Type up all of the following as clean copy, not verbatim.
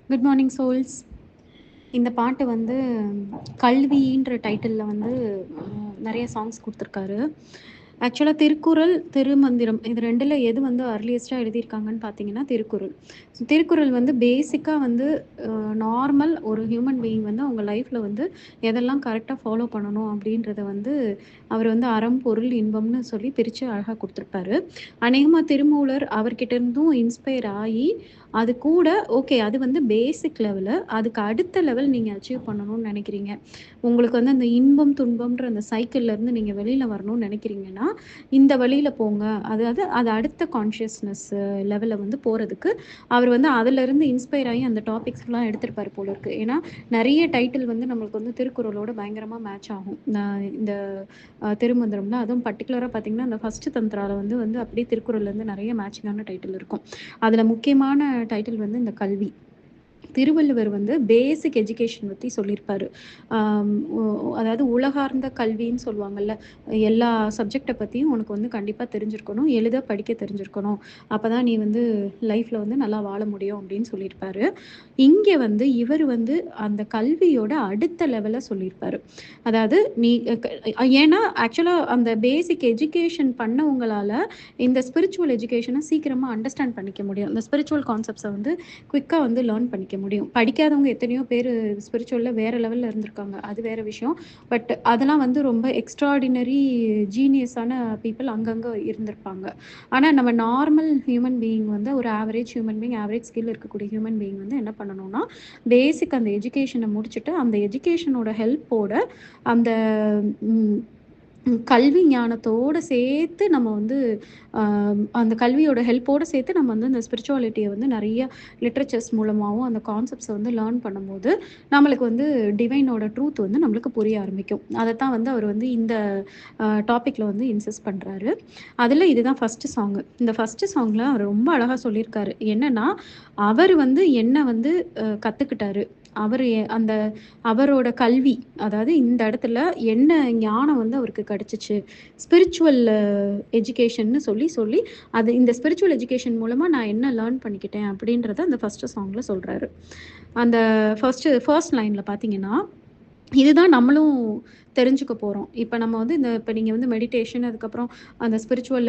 Good morning souls. இந்த பாட்டு வந்து கல்வின்ற டைட்டிலில் வந்து நிறைய சாங்ஸ் கொடுத்துருக்காரு. ஆக்சுவலாக திருக்குறள், திருமந்திரம் இது ரெண்டில் எது வந்து அர்லியஸ்ட்டாக எழுதியிருக்காங்கன்னு பார்த்தீங்கன்னா திருக்குறள். திருக்குறள் வந்து பேசிக்காக வந்து நார்மல் ஒரு ஹியூமன் பீயிங் வந்து அவங்க லைஃப்பில் வந்து எதெல்லாம் கரெக்டாக ஃபாலோ பண்ணணும் அப்படின்றத வந்து அவர் வந்து அறம், பொருள், இன்பம்னு சொல்லி பிரித்து அழகாக கொடுத்துருப்பாரு. அநேகமாக திருமூலர் அவர்கிட்ட இருந்தும் இன்ஸ்பயர் ஆகி அது கூட ஓகே அது வந்து பேசிக் லெவலு. அதுக்கு அடுத்த லெவல் நீங்கள் அச்சீவ் பண்ணணும்னு நினைக்கிறீங்க, உங்களுக்கு வந்து அந்த இன்பம் துன்பம்ன்ற அந்த சைக்கிள்லேருந்து நீங்கள் வெளியில் வரணும்னு நினைக்கிறீங்கன்னா இந்த வழியில் போங்க. அதாவது அது அடுத்த கான்ஷியஸ்னஸ் லெவலில் வந்து போகிறதுக்கு அவர் வந்து அதிலிருந்து இன்ஸ்பயர் ஆகி அந்த டாபிக்ஸ்லாம் எடுத்திருப்பார் போல இருக்குது. ஏன்னா நிறைய டைட்டில் வந்து நம்மளுக்கு வந்து திருக்குறளோட பயங்கரமாக மேட்ச் ஆகும். இந்த திருமந்திரம்ல அதுவும் பர்டிகுலராக பார்த்தீங்கன்னா அந்த ஃபஸ்ட்டு தந்திராவில் வந்து அப்படியே திருக்குறள்லேருந்து நிறைய மேட்சிங்கான டைட்டில் இருக்கும். அதில் முக்கியமான டைட்டில் வந்து இந்த கல்வி. திருவள்ளுவர் வந்து பேசிக் எஜுகேஷன் பற்றி சொல்லியிருப்பாரு. அதாவது உலகார்ந்த கல்வின்னு சொல்லுவாங்கல்ல, எல்லா சப்ஜெக்டை பற்றியும் உனக்கு வந்து கண்டிப்பாக தெரிஞ்சிருக்கணும், எழுத படிக்க தெரிஞ்சிருக்கணும், அப்போ தான் நீ வந்து லைஃப்பில் வந்து நல்லா வாழ முடியும் அப்படின்னு சொல்லியிருப்பாரு. இங்கே வந்து இவர் வந்து அந்த கல்வியோட அடுத்த லெவலில் சொல்லியிருப்பாரு. அதாவது நீ ஏன்னா ஆக்சுவலாக அந்த பேசிக் எஜுகேஷன் பண்ணவங்களால் இந்த ஸ்பிரிச்சுவல் எஜுகேஷனை சீக்கிரமாக அண்டர்ஸ்டாண்ட் பண்ணிக்க முடியும். இந்த ஸ்பிரிச்சுவல் கான்செப்ட்ஸை வந்து குயிக்காக வந்து லேர்ன் பண்ணிக்க முடியும். படிக்காதவங்க எத்தனையோ பேர் ஸ்பிரிச்சுவலில் வேறு லெவலில் இருந்திருக்காங்க, அது வேறு விஷயம். பட் அதெல்லாம் வந்து ரொம்ப எக்ஸ்ட்ராடினரி ஜீனியஸான பீப்புள் அங்கங்கே இருந்திருப்பாங்க. ஆனால் நம்ம நார்மல் ஹியூமன் பீயிங் வந்து ஒரு average human being, average skill இருக்கக்கூடிய ஹியூமன் பீயிங் வந்து என்ன பண்ணணும்னா பேசிக் அந்த எஜுகேஷனை முடிச்சுட்டு அந்த எஜுகேஷனோட ஹெல்ப்போட அந்த கல்வி ஞானத்தோடு சேர்த்து நம்ம வந்து அந்த கல்வியோட ஹெல்ப்போடு சேர்த்து நம்ம வந்து அந்த ஸ்பிரிச்சுவாலிட்டியை வந்து நிறைய லிட்ரேச்சர்ஸ் மூலமாகவும் அந்த கான்செப்ட்ஸை வந்து லேர்ன் பண்ணும்போது நம்மளுக்கு வந்து டிவைனோட ட்ரூத் வந்து நம்மளுக்கு புரிய ஆரம்பிக்கும். அதைத்தான் வந்து அவர் வந்து இந்த டாப்பிக்கில் வந்து இன்சிஸ்ட் பண்ணுறாரு. அதில் இதுதான் ஃபஸ்ட்டு சாங்கு. இந்த ஃபஸ்ட்டு சாங்கில் அவர் ரொம்ப அழகாக சொல்லியிருக்காரு. என்னென்னா அவர் வந்து என்ன வந்து கற்றுக்கிட்டாரு, அவர் அந்த அவரோட கல்வி, அதாவது இந்த இடத்துல என்ன ஞானம் வந்து அவருக்கு கிடச்சிச்சு, ஸ்பிரிச்சுவல் எஜுகேஷன்னு சொல்லி சொல்லி அது இந்த ஸ்பிரிச்சுவல் எஜுகேஷன் மூலமாக நான் என்ன லேர்ன் பண்ணிக்கிட்டேன் அப்படின்றத அந்த ஃபஸ்ட்டு சாங்கில் சொல்கிறாரு. அந்த ஃபர்ஸ்ட் லைனில் பார்த்தீங்கன்னா இதுதான் நம்மளும் தெரிஞ்சுக்க போகிறோம். இப்போ நம்ம வந்து இப்போ நீங்கள் வந்து மெடிடேஷன், அதுக்கப்புறம் அந்த ஸ்பிரிச்சுவல்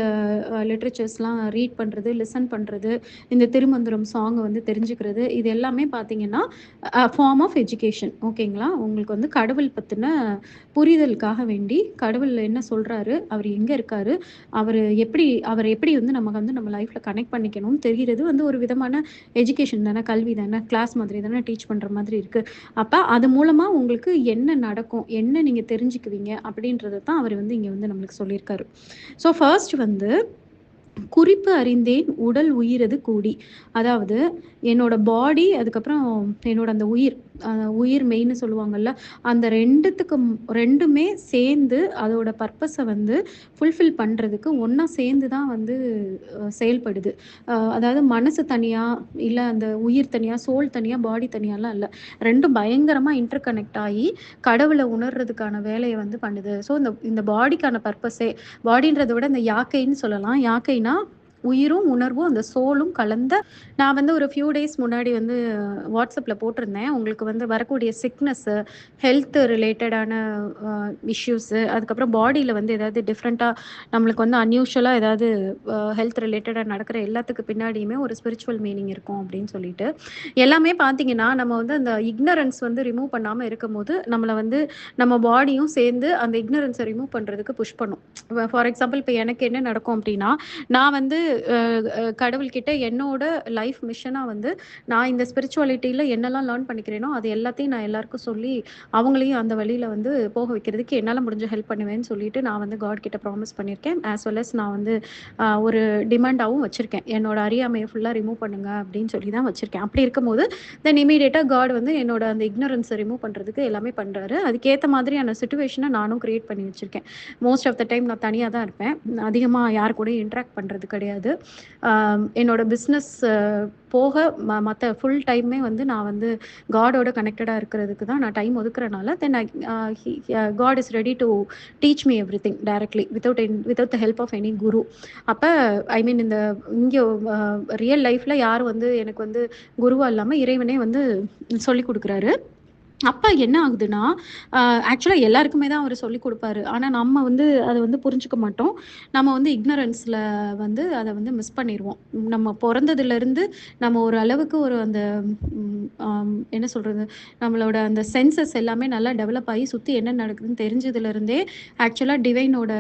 லிட்ரேச்சர்ஸ்லாம் ரீட் பண்ணுறது, லிசன் பண்ணுறது, இந்த திருமந்திரம் சாங்கை வந்து தெரிஞ்சுக்கிறது, இது எல்லாமே பார்த்தீங்கன்னா ஃபார்ம் ஆஃப் எஜுகேஷன். ஓகேங்களா? உங்களுக்கு வந்து கடவுள் பற்றின புரிதலுக்காக வேண்டி கடவுள் என்ன சொல்கிறாரு, அவர் எங்கே இருக்கார், அவர் எப்படி வந்து நமக்கு வந்து நம்ம லைஃப்பில் கனெக்ட் பண்ணிக்கணும்னு தெரிகிறது வந்து ஒரு விதமான எஜுகேஷன் தானே, கல்வி தானே, கிளாஸ் மாதிரி தானே, டீச் பண்ணுற மாதிரி இருக்குது. அப்போ அது மூலமாக உங்களுக்கு என்ன நடக்கும், என்ன நீங்கள் தெரிஞ்சுக்குவீங்க அப்படின்றத தான் அவர் வந்து இங்கே வந்து நம்மளுக்கு சொல்லியிருக்காரு. ஸோ ஃபர்ஸ்ட் வந்து குறிப்பு அறிந்தேன் உடல் உயிரது கூடி. அதாவது என்னோட பாடி, அதுக்கப்புறம் என்னோட அந்த உயிர் மெயின்னு சொல்லுவாங்கல்ல, அந்த ரெண்டுமே சேர்ந்து அதோட பர்பஸை வந்து ஃபுல்ஃபில் பண்ணுறதுக்கு ஒன்றா சேர்ந்து தான் வந்து செயல்படுது. அதாவது மனசு தனியாக இல்லை, அந்த உயிர் தனியாக, சோல் தனியாக, பாடி தனியாலாம் இல்லை, ரெண்டும் பயங்கரமாக இன்டர் கனெக்ட் ஆகி கடவுளை உணர்றதுக்கான வேலையை வந்து பண்ணுது. ஸோ இந்த பாடிக்கான பர்பஸே, பாடின்றதை விட இந்த யாக்கைன்னு சொல்லலாம். யாக்கைனா உயிரும் உணர்வும் அந்த சோலும் கலந்த. நான் வந்து ஒரு ஃபியூ டேஸ் முன்னாடி வந்து வாட்ஸ்அப்பில் போட்டிருந்தேன், உங்களுக்கு வந்து வரக்கூடிய சிக்னஸ்ஸு, ஹெல்த் ரிலேட்டடான இஷ்யூஸு, அதுக்கப்புறம் பாடியில் வந்து ஏதாவது டிஃப்ரெண்ட்டாக நம்மளுக்கு வந்து அன்யூஷுவலாக ஏதாவது ஹெல்த் ரிலேட்டடாக நடக்கிற எல்லாத்துக்கு பின்னாடியுமே ஒரு ஸ்பிரிச்சுவல் மீனிங் இருக்கும் அப்படின்னு சொல்லிட்டு எல்லாமே பார்த்தீங்கன்னா நம்ம வந்து அந்த இக்னரன்ஸ் வந்து ரிமூவ் பண்ணாமல் இருக்கும்போது நம்மளை வந்து நம்ம பாடியும் சேர்ந்து அந்த இக்னரன்ஸை ரிமூவ் பண்ணுறதுக்கு புஷ் பண்ணும். ஃபார் எக்ஸாம்பிள் இப்போ எனக்கு என்ன நடக்கும் அப்படின்னா, நான் வந்து கடவுள்கிட்ட என்னோட லைஃப் மிஷனாக வந்து நான் இந்த ஸ்பிரிச்சுவாலிட்டியில் என்னெல்லாம் லேர்ன் பண்ணிக்கிறேனோ அது எல்லாத்தையும் நான் எல்லாருக்கும் சொல்லி அவங்களையும் அந்த வழியில் வந்து போக வைக்கிறதுக்கு என்னால் முடிஞ்ச ஹெல்ப் பண்ணுவேன்னு சொல்லிட்டு நான் வந்து காட் கிட்ட ப்ராமிஸ் பண்ணியிருக்கேன். ஆஸ் வெல் அஸ் நான் வந்து ஒரு டிமாண்டாகவும் வச்சுருக்கேன், என்னோட அறியாமையை ஃபுல்லாக ரிமூவ் பண்ணுங்க அப்படின்னு சொல்லி தான் வச்சுருக்கேன். அப்படி இருக்கும்போது தென் இமீடியட்டாக காட் வந்து என்னோட அந்த இக்னரன்ஸை ரிமூவ் பண்ணுறதுக்கு எல்லாமே பண்ணுறாரு. அதுக்கேற்ற மாதிரியான சுச்சுவேஷனை நானும் க்ரியேட் பண்ணி வச்சுருக்கேன். மோஸ்ட் ஆஃப் த டைம் நான் தனியாக தான் இருப்பேன், அதிகமாக யார் கூடயும் இன்ட்ராக்ட் பண்ணுறது கிடையாது. கிடையாது. என்னோட பிஸ்னஸ் போக மத்த ஃபுல் டைமே வந்து நான் வந்து காடோட கனெக்டடா இருக்கிறதுக்கு தான் நான் டைம் ஒதுக்குறனால, then I he God is ready to teach me everything directly without the help of any guru. அப்ப ஐ மீன் இந்த இங்க ரியல் லைஃப்ல யாரும் வந்து எனக்கு வந்து குருவா இல்லாம இறைவனே வந்து சொல்லிக் குடுக்குறாரு. அப்ப என்ன ஆகுதுன்னா, ஆக்சுவலா எல்லாருக்குமே தான் அவரு சொல்லிக் குடுப்பாரு. ஆனா நம்ம வந்து அத வந்து புரிஞ்சுக்க மாட்டோம். நம்ம வந்து இக்னரன்ஸ்ல வந்து அத வந்து மிஸ் பண்ணிருவோம். நம்ம பொறந்ததுலருந்து நம்ம ஒரு அளவுக்கு ஒரு அந்த என்ன சொல்றது? நம்மளோட அந்த சென்சஸ் எல்லாமே நல்லா டெவலப் ஆயி சுத்தி என்ன நடக்குதுன்னு தெரிஞ்சதுலருந்தே, ஆக்சுவலா டிவைனோட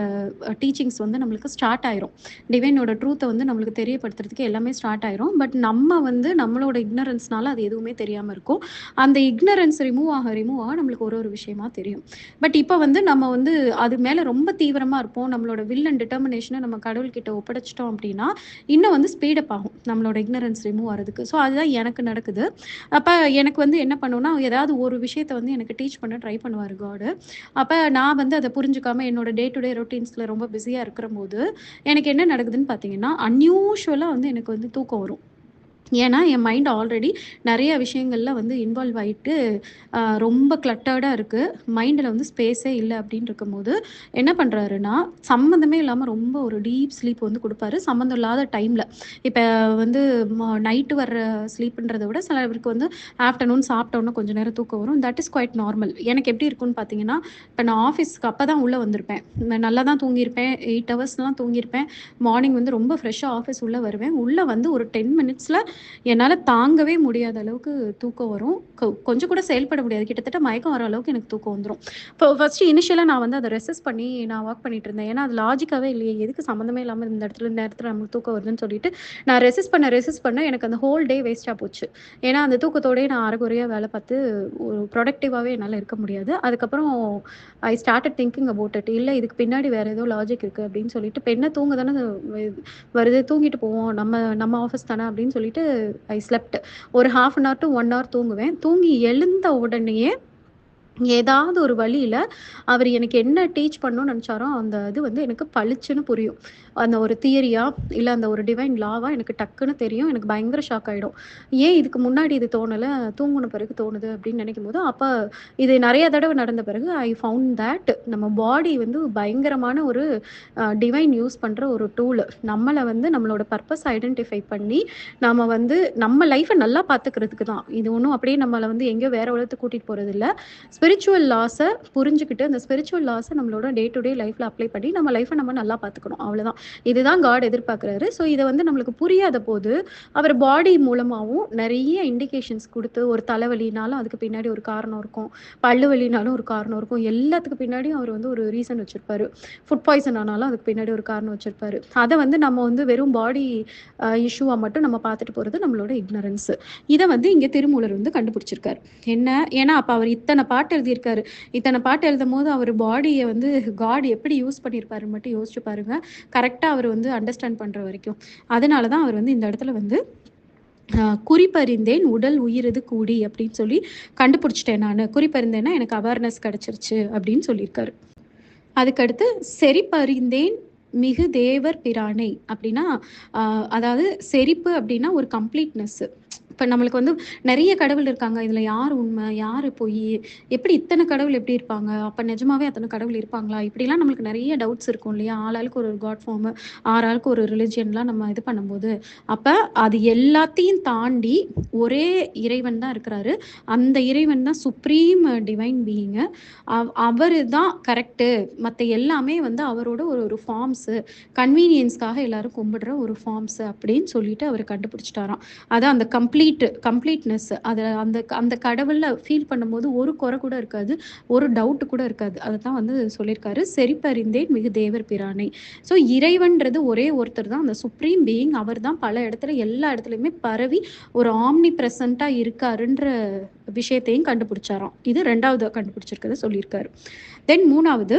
டீச்சிங்ஸ் வந்து நம்மளுக்கு ஸ்டார்ட் ஆயிரும். டிவைனோட ட்ரூத்த வந்து நம்மளுக்கு தெரியப்படுத்துறதுக்கு எல்லாமே ஸ்டார்ட் ஆயிரும். பட் நம்ம வந்து நம்மளோட இக்னரன்ஸ்னால அது எதுவுமே தெரியாம இருக்கும். அந்த இக்னரன்ஸ் ரிமூவ் ஆக நம்மளுக்கு ஒரு ஒரு விஷயமா தெரியும். பட் இப்ப வந்து நம்ம வந்து அது மேல ரொம்ப தீவிரமா இருப்போம். நம்மளோட வில் அண்ட் டிட்டர்மினேஷன நம்ம கடவுள்கிட்ட ஒப்படைச்சுட்டோம் அப்டின்னா, இன்னும் வந்து ஸ்பீட் அப் ஆகும். நம்மளோட இக்னரன்ஸ் ரிமூவ் ஆறதுக்கு. ஸோ அதுதான் எனக்கு நடக்குது. அப்ப எனக்கு வந்து என்ன பண்ணும்னா, ஏதாவது ஒரு விஷயத்த வந்து எனக்கு டீச் பண்ண ட்ரை பண்ணுவாரு காடு. அப்ப நான் வந்து அத புரிஞ்சுக்காம என்னோட டே டு டே ரொட்டீன்ஸ்ல ரொம்ப பிஸியா இருக்கிறம்போது, எனக்கு என்ன நடக்குதுன்னு பார்த்தீங்கன்னா, அன்யூசுவலா வந்து எனக்கு வந்து தூக்கம் வரும். ஏன்னா, என் மைண்ட் ஆல்ரெடி நெறைய விஷயங்கள்ல வந்து இன்வால்வ் ஆயிட்டு, ரொம்ப கிளட்டர்டா இருக்கு. மைண்ட்ல வந்து ஸ்பேஸே இல்ல அப்படின்னு இருக்கும்போது, என்ன பண்றாருன்னா, சம்மந்தமே இல்லாம ரொம்ப ஒரு டீப் ஸ்லீப் வந்து குடுப்பாரு. சம்மந்தம் இல்லாத டைம்ல. இப்ப வந்து நைட்டு வர்ற ஸ்லீப்ன்றத விட சிலருக்கு வந்து ஆஃப்டர்நூன் சாப்பிட்டோனே கொஞ்ச நேரம் தூக்கம் வரும். That is quite normal. எனக்கு எப்படி இருக்கும்னு பார்த்தீங்கன்னா, இப்ப நான் ஆஃபீஸ்க்கு அப்ப தான் உள்ள வந்திருப்பேன். நான் நல்லா தான் தூங்கியிருப்பேன். 8 ஹவர்ஸ்லாம் தூங்கியிருப்பேன். மார்னிங் வந்து ரொம்ப ஃப்ரெஷ்ஷா ஆஃபீஸ் உள்ள வருவேன். உள்ள வந்து ஒரு 10 மினிட்ஸ்ல என்னால தாங்கவே முடியாத அளவுக்கு தூக்கம் வரும். கொஞ்சம் கூட செயல்பட முடியாது. கிட்டத்தட்ட மயக்கம் வர அளவுக்கு எனக்கு தூக்கம் வந்துரும். இப்போ ஃபர்ஸ்ட்டு இனிஷியலா நான் வந்து அத ரெசிஸ்ட் பண்ணி நான் வொர்க் பண்ணிட்டுருந்தேன். ஏன்னா, அது லாஜிக்காவே இல்லையே! எதுக்கு சம்மந்தமே இல்லாம இந்த நேரத்துல நமக்கு தூக்கம் வருதுன்னு சொல்லிட்டு, நான் ரெசிஸ்ட் பண்ண எனக்கு அந்த ஹோல் டே வேஸ்ட்டா போச்சு. ஏன்னா, அந்த தூக்கத்தோடயே நான் அரைகுறையா வேல பார்த்து ஒரு ப்ரொடக்டிவாவே என்னால இருக்க முடியாது. அதுக்கப்புறம் ஐ ஸ்டார்ட்டட் திங்கிங் அபௌட் இட். இல்ல இதுக்கு பின்னாடி வேற ஏதோ லாஜிக் இருக்கு அப்படின்னு சொல்லிட்டு, இப்ப என்ன தூங்க தானே வருது தூங்கிட்டு போவோம். நம்ம நம்ம ஆஃபீஸ் தானே அப்படின்னு சொல்லிட்டு ஐ ஸ்லெப்ட். ஒரு 1/2 அன் ஹவர் டூ 1 ஹவர் தூங்குவேன். தூங்கி எழுந்த உடனேயே ஏதாவது ஒரு வழியில அவரு எனக்கு என்ன டீச் பண்ணணும்னு நெனச்சாரோ, அந்த இது வந்து எனக்கு பளிச்சுன்னு புரியும். அந்த ஒரு தியரியா, இல்ல அந்த ஒரு டிவைன் லாவா எனக்கு டக்குன்னு தெரியும். எனக்கு பயங்கர ஷாக் ஆயிடும். ஏன் இதுக்கு முன்னாடி இது தோணல? தூங்குன பிறகு தோணுது அப்படின்னு நெனைக்கும்போது, அப்ப இது நெறைய தடவ நடந்த பிறகு ஐ ஃபவுண்ட் தட் நம்ம பாடி வந்து பயங்கரமான ஒரு டிவைன் யூஸ் பண்ற ஒரு டூல். நம்மள வந்து நம்மளோட பர்ப்பஸ் ஐடென்டிஃபை பண்ணி, நாம வந்து நம்ம லைஃப நல்லா பாத்துக்கிறதுக்கு தான். இது ஒண்ணும் அப்படியே நம்மள வந்து எங்கேயோ வேற உலகத்துக்கு கூட்டிட்டு போறதில்ல. ஸ்பிரிச்சுவல் லாஸ புரிஞ்சுகிட்டு, அந்த ஸ்பிரிச்சுவல் லாஸ நம்மளோட டே டு டே லைஃப்ல அப்ளை பண்ணி, நம்ம லைஃப நம்ம நல்லா பார்த்துக்கணும். அவ்வளதான். இதுதான் காட் எதிர்பார்க்கிறாரு. ஸோ இத வந்து நம்மளுக்கு புரியாத போது, அவர் பாடி மூலமாவும் நெறைய இண்டிகேஷன்ஸ் குடுத்து, ஒரு தலைவலினாலும் அதுக்கு பின்னாடி ஒரு காரணம் இருக்கும். பல்லு வலினாலும் ஒரு காரணம் இருக்கும். எல்லாத்துக்கு பின்னாடியும் அவர் வந்து ஒரு ரீசன் வச்சிருப்பாரு. ஃபுட் பாய்சன் ஆனாலும் அதுக்கு பின்னாடி ஒரு காரணம் வச்சிருப்பாரு. அத வந்து நம்ம வந்து வெறும் பாடி இஷ்யூவா மட்டும் நம்ம பார்த்துட்டு போறது நம்மளோட இக்னரன்ஸ். இத வந்து இங்க திருமூலர் வந்து கண்டுபிடிச்சிருக்காரு. என்ன ஏன்னா, அப்ப அவர் இத்தன பாட்டு எழுதியிருக்காரு. இத்தன பாட்டு எழுதும்போது அவரு பாடிய வந்து காட் எப்படி யூஸ் பண்ணியிருப்பாருன்னு மட்டும் யோசிச்சு பாருங்க. கரெக்ட்டா அவரு வந்து அண்டர்ஸ்டாண்ட் பண்ற வரைக்கும். அதனால தான் அவர் வந்து இந்த இடத்துல வந்து குறிப்பறிந்தேன் உடல் உயிரது கூடி அப்படின்னு சொல்லி கண்டுபிடிச்சுட்டேன் நானு. குறிப்பறிந்தேன்னா எனக்கு அவேர்னஸ் கிடைச்சிருச்சு அப்படின்னு சொல்லியிருக்காரு. அதுக்கடுத்து செறிப்பறிந்தேன் மிகு தேவர் பிரானை அப்படின்னா, அ அதாவது செறிப்பு அப்படின்னா ஒரு கம்ப்ளீட்னஸ். இப்ப நம்மளுக்கு வந்து நெறைய கடவுள் இருக்காங்க. இதுல யார் உண்மை? யாரு பொய்? எப்படி இத்தன கடவுள் எப்படி இருப்பாங்க? அப்ப நிஜமாவே அத்தன கடவுள் இருப்பாங்களா? இப்படிலாம் நம்மளுக்கு நெறைய டவுட்ஸ் இருக்கும் இல்லையா? ஆளாளுக்கு ஒரு காட் ஃபார்ம், ஆளாளுக்கு ஒரு ரிலிஜியன்லாம் நம்ம இது பண்ணும்போது, அப்ப அது எல்லாத்தையும் தாண்டி ஒரே இறைவன் தான் இருக்கிறாரு. அந்த இறைவன் தான் சுப்ரீம் டிவைன் பீயிங். அவரு தான் கரெக்ட்டு. மத்த எல்லாமே வந்து அவரோட ஒரு ஒரு ஃபார்ம்ஸு. கன்வீனியன்ஸ்க்காக எல்லாரும் கும்பிடுற ஒரு ஃபார்ம்ஸு அப்படின்னு சொல்லிட்டு அவரு கண்டுபிடிச்சுட்டாராம். அதான் அந்த கம்ப்ளீட்னஸ். அந்த அந்த கடவுள்ல ஃபீல் பண்ணும்போது ஒரு குறை கூட இருக்காது. ஒரு டவுட் கூட இருக்காது. அதத்தான் வந்து சொல்லியிருக்காரு. "செறிப்பறிந்தேன் மிகு தேவர் பிரானை." ஸோ இறைவன்றது ஒரே ஒருத்தர் தான். அந்த சுப்ரீம் பீயிங் அவர் தான் பல இடத்துல எல்லா இடத்துலயுமே பரவி ஒரு ஆம்னி பிரசன்ட்டா இருக்காருன்ற விஷயத்தையும் கண்டுபிடிச்சாராம். இது 2வது கண்டுபிடிச்சிருக்கத சொல்லியிருக்காரு. தென் 3வது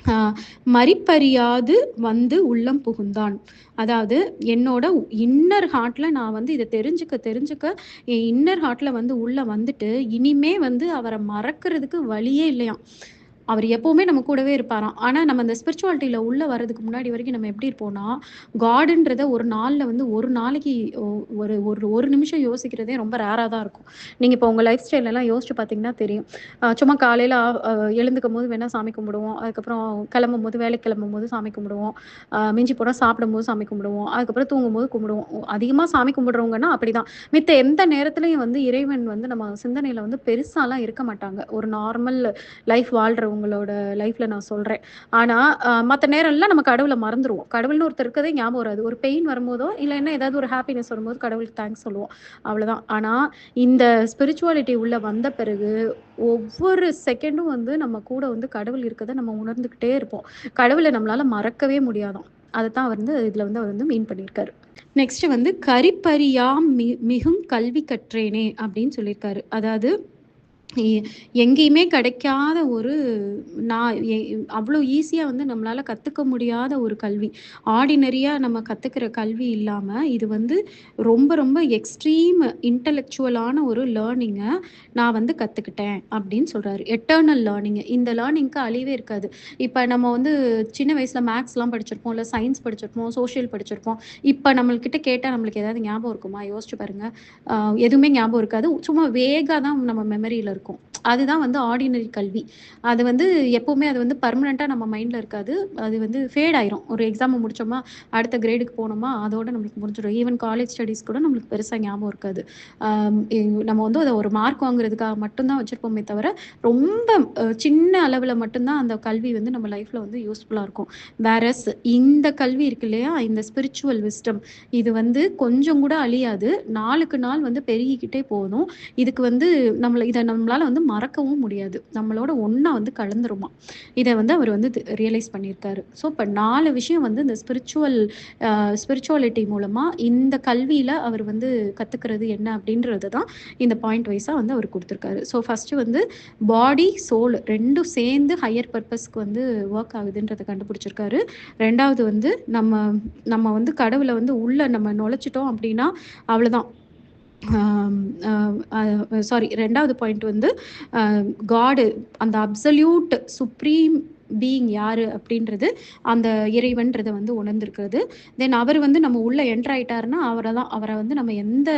ஆ மரிப்பறியாது வந்து உள்ளம் புகுந்தான். அதாவது என்னோட இன்னர் ஹார்ட்ல நான் வந்து இத தெரிஞ்சுக்க என் இன்னர் ஹார்ட்ல வந்து உள்ள வந்துட்டு, இனிமே வந்து அவர மறக்கிறதுக்கு வழியே இல்லையாம். அவர் எப்பவுமே நம்ம கூடவே இருப்பாராம். ஆனா, நம்ம அந்த ஸ்பிரிச்சுவாலிட்டில உள்ள வரதுக்கு முன்னாடி வரைக்கும் நம்ம எப்படி இருப்போம்னா, காடுன்றத ஒரு நாள்ல வந்து ஒரு நாளைக்கு ஒ ஒரு ஒரு 1 நிமிஷம் யோசிக்கிறதே ரொம்ப ரேரா தான் இருக்கும். நீங்க இப்போ உங்க லைஃப் ஸ்டைலெல்லாம் யோசிச்சு பார்த்தீங்கன்னா தெரியும். சும்மா காலையில எழுந்துக்கும்போது வேணா சாமி கும்பிடுவோம். அதுக்கப்புறம் கிளம்பும்போது வேலைக்கு கிளம்பும்போது சாமி கும்பிடுவோம். மிஞ்சி போனா சாப்பிடும்போது சாமி கும்பிடுவோம். அதுக்கப்புறம் தூங்கும்போது கும்பிடுவோம். அதிகமா சாமி கும்பிடுறவங்கன்னா அப்படிதான். மித்த எந்த நேரத்திலயும் வந்து இறைவன் வந்து நம்ம சிந்தனையில வந்து பெருசாலாம் இருக்க மாட்டாங்க. ஒரு நார்மல் லைஃப் வாழ்றவங்களோட லைஃப்ல நான் சொல்றேன். ஆனா, மத்த நேரம்லாம் நம்ம கடவுள மறந்துருவோம். கடவுள்னு ஒருத்தர் இருக்கதே ஞாபகம் வராது. ஒரு பெயின் வரும்போதோ, இல்லன்னா ஏதாவது ஒரு ஹாப்பினஸ் வரும்போது கடவுளுக்கு தேங்க்ஸ் சொல்லுவோம். அவ்வளோதான். ஆனா, இந்த ஸ்பிரிச்சுவாலிட்டி உள்ள வந்த பிறகு, ஒவ்வொரு செகண்டும் வந்து நம்ம கூட வந்து கடவுள் இருக்கத நம்ம உணர்ந்துகிட்டே இருப்போம். கடவுள நம்மளால மறக்கவே முடியாதாம். அதத்தான் வந்து இதுல வந்து அவர் வந்து மீன் பண்ணியிருக்காரு. நெக்ஸ்ட் வந்து "கரிப்பறியாம் மிகும் கல்வி கற்றேனே" அப்படின்னு சொல்லியிருக்காரு. அதாவது எ எங்கேயுமே கிடைக்காத ஒரு நான் அவ்ளோ ஈஸியா வந்து நம்மளால கத்துக்க முடியாத ஒரு கல்வி. ஆர்டினரியா நம்ம கத்துக்கிற கல்வி இல்லாம, இது வந்து ரொம்ப ரொம்ப எக்ஸ்ட்ரீம் இன்டலெக்சுவலான ஒரு லேர்னிங்க நான் வந்து கத்துக்கிட்டேன் அப்படின்னு சொல்றாரு. Eternal learning. இந்த லேர்னிங்க்கு அழிவே இருக்காது. இப்ப நம்ம வந்து சின்ன வயசுல மேத்ஸ்லாம் படிச்சிருப்போம், இல்ல சயன்ஸ் படிச்சிருப்போம், சோசியல் படிச்சிருப்போம். இப்ப நம்மள்கிட்ட கேட்டா நம்மளுக்கு ஏதாவது ஞாபகம் இருக்குமா? யோசிச்சு பாருங்க. அ எதுவுமே ஞாபகம் இருக்காது. சும்மா வேகா தான் நம்ம மெமரியில இருக்கும். அதுதான் வந்து ஆர்டினரி கல்வி. அது வந்து எப்பவுமே அது வந்து பெர்மனன்ட்டா நம்ம மைண்ட்ல இருக்காது. அது வந்து ஃபேட் ஆயிரும். ஒரு எக்ஸாம முடிச்சோமா, அடுத்த கிரேடுக்கு போனோமா, அதோட நம்மளுக்கு முடிஞ்சிடும். ஈவன் காலேஜ் ஸ்டடீஸ் கூட நம்மளுக்கு பெருசா ஞாபகம் இருக்காது. அம் எ நம்ம வந்து அத ஒரு மார்க் வாங்குறதுக்காக மட்டும் தான் வச்சிருப்போமே தவிர, ரொம்ப சின்ன அளவுல மட்டும் தான் அந்த கல்வி வந்து நம்ம லைஃப்ல வந்து யூஸ்ஃபுல்லா இருக்கும். வேரஸ் இந்த கல்வி இருக்கு இல்லையா? இந்த ஸ்பிரிச்சுவல் விஸ்டம் இது வந்து கொஞ்சம் கூட அழியாது. நாளுக்கு நாள் வந்து பெருகிக்கிட்டே போதும். இதுக்கு வந்து இத நம்மளால வந்து மறக்கவும் முடியாது. நம்மளோட ஒண்ணா வந்து கலந்துருமாம். இத வந்து அவர் வந்து ரியலைஸ் பண்ணியிருக்காரு. ஸோ, இப்ப 4 விஷயம் வந்து இந்த ஸ்பிரிச்சுவாலிட்டி மூலமா இந்த கல்வியில அவர் வந்து கத்துக்கிறது என்ன அப்படின்றது தான் இந்த பாயிண்ட் வைஸா வந்து அவர் குடுத்திருக்காரு. ஸோ, ஃபர்ஸ்ட்டு வந்து பாடி, சோல் 2ம் சேர்ந்து ஹையர் பர்ப்பஸ்க்கு வந்து வொர்க் ஆகுதுன்றத கண்டுபிடிச்சிருக்காரு. 2வது வந்து நம்ம நம்ம வந்து கடவுள வந்து உள்ள நம்ம நுழைச்சிட்டோம் அப்படின்னா, அவ்வளதான். ஆம், அ சாரி 2வது பாயிண்ட் வந்து அ காடு அந்த அப்சல்யூட் சுப்ரீம் பீயிங் யாரு அப்படின்றது அந்த இறைவன்றத வந்து உணர்ந்திருக்கிறது. தென் அவர் வந்து நம்ம உள்ள என்டர் ஆயிட்டாருன்னா அவர வந்து நம்ம எந்த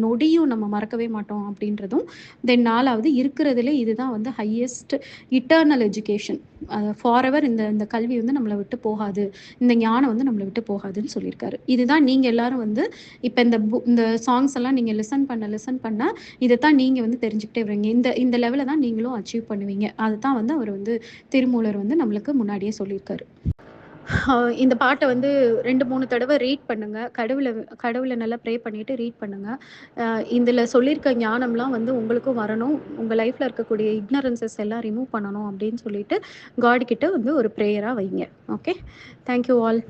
நொடியும் நம்ம மறக்கவே மாட்டோம் அப்படின்றதும். தென் 4வது இருக்கிறதுலே இதுதான் வந்து ஹையஸ்ட் இட்டர்னல் எஜுகேஷன். ஃபாரெவர் இந்த இந்த கல்வி வந்து நம்மள விட்டு போகாது. இந்த ஞானம் வந்து நம்மள விட்டு போகாதுன்னு சொல்லியிருக்காரு. இதுதான் நீங்க எல்லாரும் வந்து இப்ப இந்த சாங்ஸ் எல்லாம் நீங்க லிசன் பண்ண இதத்தான் நீங்க வந்து தெரிஞ்சுக்கிட்டே வரீங்க. இந்த இந்த லெவல தான் நீங்களும் அச்சீவ் பண்ணுவீங்க. அதத்தான் வந்து அவர் வந்து திருமூலர் வந்து நம்மளுக்கு முன்னாடியே சொல்லியிருக்காரு. இந்த பாட்ட வந்து 2, 3 தடவ ரீட் பண்ணுங்க. கடவுள நல்லா ப்ரே பண்ணிட்டு ரீட் பண்ணுங்க. இதுல சொல்லியிருக்க ஞானம்லாம் வந்து உங்களுக்கும் வரணும். உங்க லைஃப்ல இருக்கக்கூடிய இக்னரன்ஸஸ் எல்லாம் ரிமூவ் பண்ணணும் அப்படின்னு சொல்லிட்டு, காட் கிட்ட வந்து ஒரு பிரேயரா வைங்க. ஓகே. Thank you all.